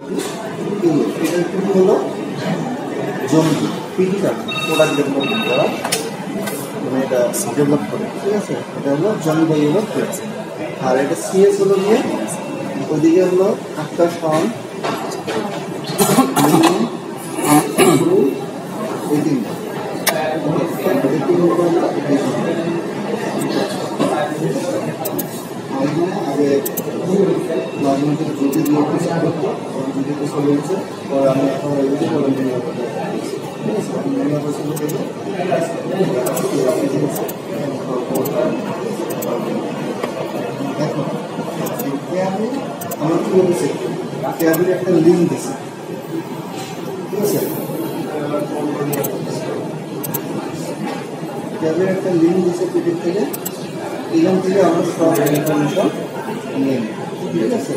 এটা কি হলো জঙ্গি ফিজিক্যাল প্রোডাক্ট ডেভেলপমেন্ট করা, মানে এটা ডেভেলপ করে, ঠিক আছে। এটা হলো জঙ্গি ডেভেলপ করেছে। আর এটা সিএস হলো গিয়ে ওইদিকে হলো আক্তার খান এই তিনটা আগে রাজনৈতিক জুটি দিয়ে করতো, জুটিতে চলে গেছে। পরে আমি এখন ঠিক আছে। এখন আমার কি বলেছে ক্যাবের একটা লিঙ্ক দিছে, ঠিক আছে। ক্যাবের একটা লিঙ্ক দিছে পিডিএফ থেকে, এখান থেকে আমরা সব ইনফরমেশন নিয়ে নিই, ঠিক আছে।